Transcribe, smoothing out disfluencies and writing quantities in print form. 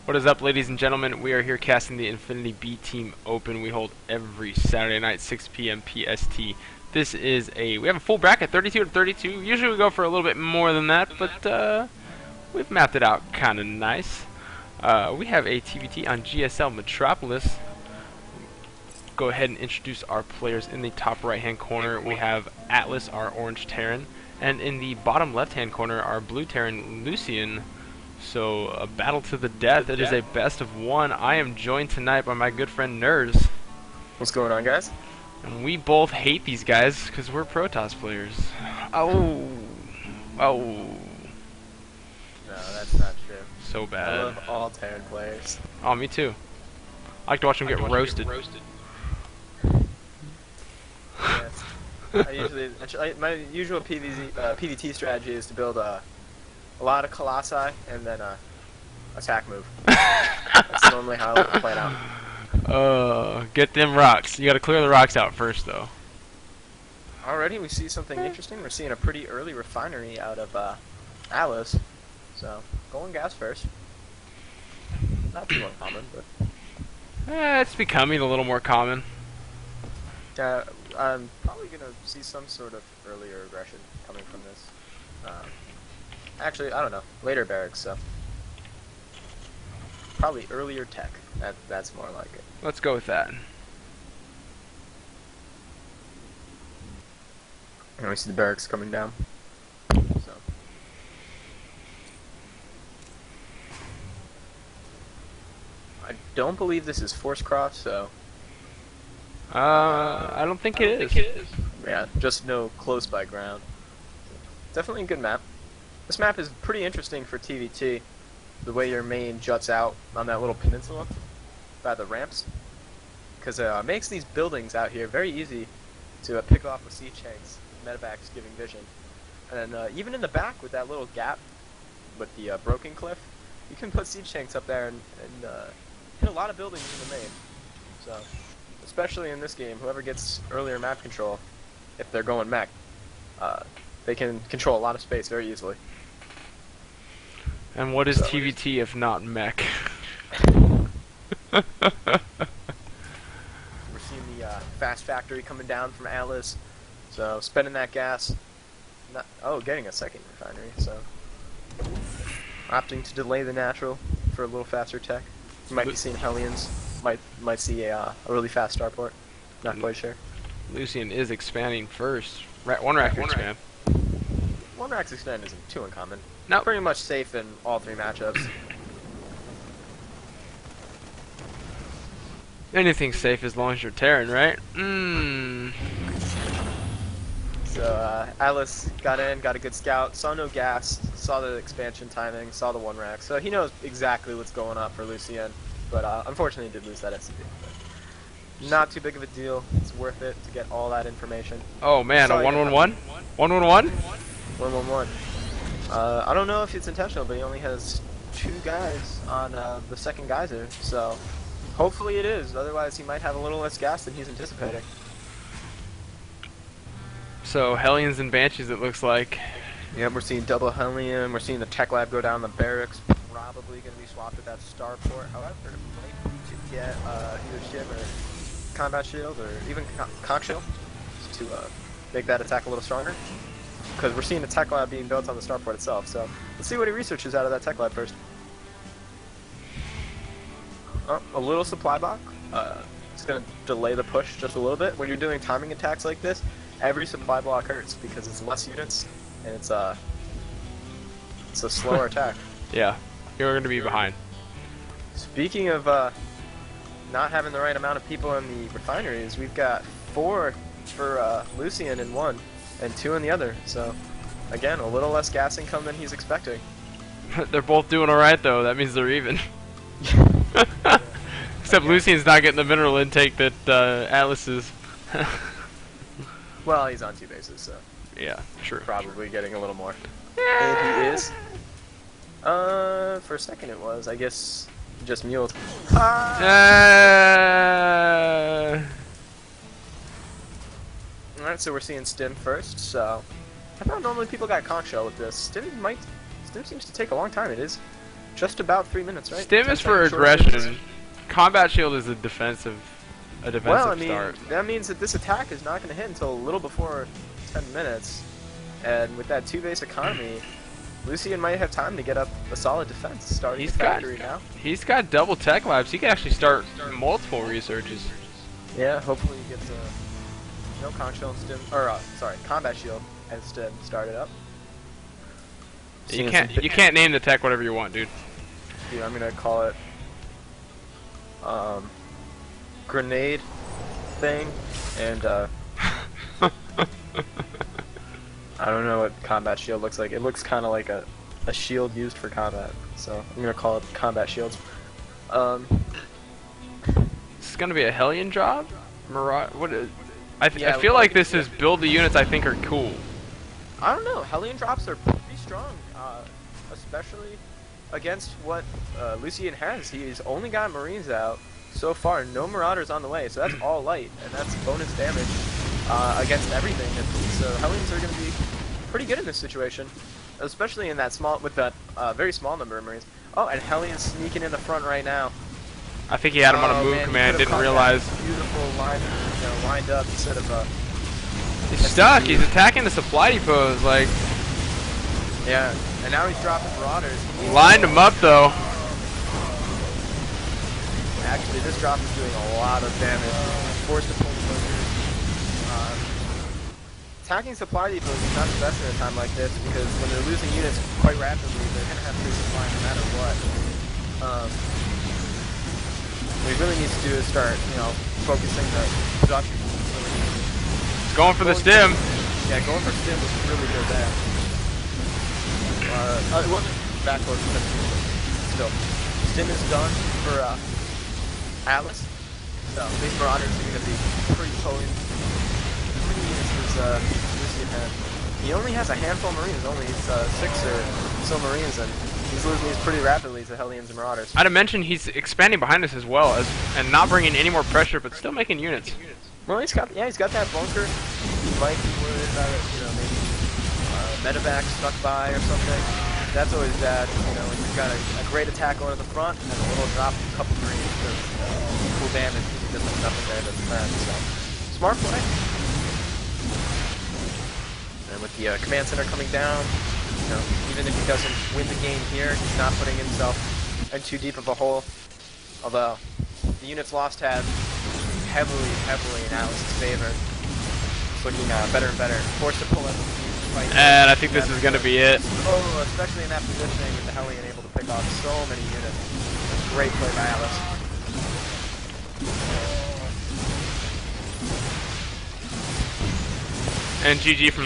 What is up, ladies and gentlemen? We are here casting the Infinity B Team Open. We hold every Saturday night, 6 p.m. PST. This is we have a full bracket, 32 to 32. Usually we go for a little bit more than that, but we've mapped it out kind of nice. We have a TVT on GSL Metropolis. Go ahead and introduce our players. In the top right-hand corner, we have Atlas, our orange Terran, and in the bottom left-hand corner, our blue Terran, Lucien. So, a battle to the death. It is a best of one. I am joined tonight by my good friend Ners. What's going on, guys? And we both hate these guys because we're Protoss players. Oh. Oh. No, that's not true. So bad. I love all Terran players. Oh, me too. I like to watch them get roasted. Yes. My usual PvT strategy is to build a lot of Colossi and then attack move. That's normally how I like to play it out. Get them rocks. You gotta clear the rocks out first, though. Already we see something interesting. We're seeing a pretty early refinery out of Alice. So, going gas first. Not too uncommon, but... It's becoming a little more common. I'm probably going to see some sort of earlier aggression coming from this. Actually, I don't know. Later barracks, so... Probably earlier tech. That's more like it. Let's go with that. And we see the barracks coming down. So. I don't believe this is force cross, so... I don't think it is. Yeah, just no close by ground. Definitely a good map. This map is pretty interesting for TVT. The way your main juts out on that little peninsula by the ramps. Because it makes these buildings out here very easy to pick off with siege tanks, medevacs giving vision. And even in the back with that little gap with the broken cliff, you can put siege tanks up there and hit a lot of buildings in the main. So, especially in this game, whoever gets earlier map control, if they're going mech, they can control a lot of space very easily. And what is TVT if not mech? We're seeing the fast factory coming down from Atlas, so spending that gas. Getting a second refinery, so opting to delay the natural for a little faster tech. You might be seeing Hellions. Might see a really fast starport. Not quite sure. Lucien is expanding first. One rack expand. One rack's extend isn't too uncommon. Nope. Pretty much safe in all three matchups. Anything's safe as long as you're Terran, right? So Atlas got in, got a good scout, saw no gas, saw the expansion timing, saw the one rack, so he knows exactly what's going on for Lucien. But unfortunately, he did lose that SCP. But not too big of a deal. It's worth it to get all that information. Oh man, a 1-1-1? 1-1-1? 1-1-1. I don't know if it's intentional, but he only has 2 guys on the second geyser, so hopefully it is. Otherwise, he might have a little less gas than he's anticipating. So Hellions and Banshees, it looks like. Yep, we're seeing double Hellion. We're seeing the tech lab go down the barracks. Probably going to be swapped with that starport. However, it might be to get either ship or combat shield or even conch shield to make that attack a little stronger. Because we're seeing a tech lab being built on the starport itself. So let's see what he researches out of that tech lab first. Oh, a little supply box. It's going to delay the push just a little bit. When you're doing timing attacks like this, every supply block hurts because it's less units and it's a slower attack. Yeah. You're going to be behind. Speaking of not having the right amount of people in the refineries, we've got 4 for Lucien in one and 2 in the other. So, again, a little less gas income than he's expecting. They're both doing alright, though. That means they're even. Except Lucien's not getting the mineral intake that Atlas is. Well, he's on 2 bases, so... Yeah, sure. Probably getting a little more. And he is. For a second it was. I guess just muled. Alright, so we're seeing Stim first, so... I thought normally people got conch shell with this. Stim seems to take a long time, it is just about 3 minutes, right? Stim 10 is for seconds short of 3 minutes. aggression. Combat shield is a defensive Well, I mean, start. that means that this attack is not going to hit until a little before 10 minutes. And with that 2-base economy, Lucien might have time to get up a solid defense starting the factory now. He's got double tech labs. He can actually start multiple researches. Yeah, hopefully he gets no conch shield and stim, or sorry, combat shield and stim started up. You can't name the tech whatever you want, dude. Dude, I'm gonna call it grenade thing, and I don't know what combat shield looks like. It looks kind of like a shield used for combat, so I'm gonna call it combat shields. This is gonna be a Hellion drop. What is? I Yeah, feel like this is build the units I think are cool. I don't know. Hellion drops are pretty strong, especially against what Lucien has. He's only got Marines out so far. No Marauders on the way, so that's all light, and that's bonus damage against everything. And so Hellions are going to be pretty good in this situation, especially in that very small number of Marines. Oh, and Hellion's sneaking in the front right now. I think he had him on a move command. Didn't realize. Beautiful line, lined up instead of He's stuck. He's attacking the supply depots. Like, yeah, and now he's dropping Marauders. lined him up though. Actually, this drop is doing a lot of damage. Forced to pull the focus. Attacking supply depots is not the best at a time like this because when they're losing units quite rapidly, they're going to have to resupply no matter what. What he really needs to do is start, focusing the production. Going for the stim. Yeah, going for stim was really good there. It wasn't backwards, but still. Stim is done for Atlas. So these Marauders are going to be pretty potent. How many units does Lucien have? He only has a handful of Marines, only 6 or so Marines, and he's losing these pretty rapidly to Hellions and Marauders. I'd have mentioned he's expanding behind us as well and not bringing any more pressure, but still making units. Well, he's got that bunker. He might be worried about it, maybe medevac stuck by or something. That's always bad, when you've got a great attack going at the front and a little drop of a couple Marines does equal damage because he doesn't have nothing there to defend. So, smart play. And with the command center coming down, even if he doesn't win the game here, he's not putting himself in too deep of a hole. Although, the units lost have heavily in Atlas's favor. It's looking better and better. Forced to pull out the fight. And I think this is going to be it. Oh, especially in that positioning with the Hellion able to pick off so many units. Great play by Atlas. And GG from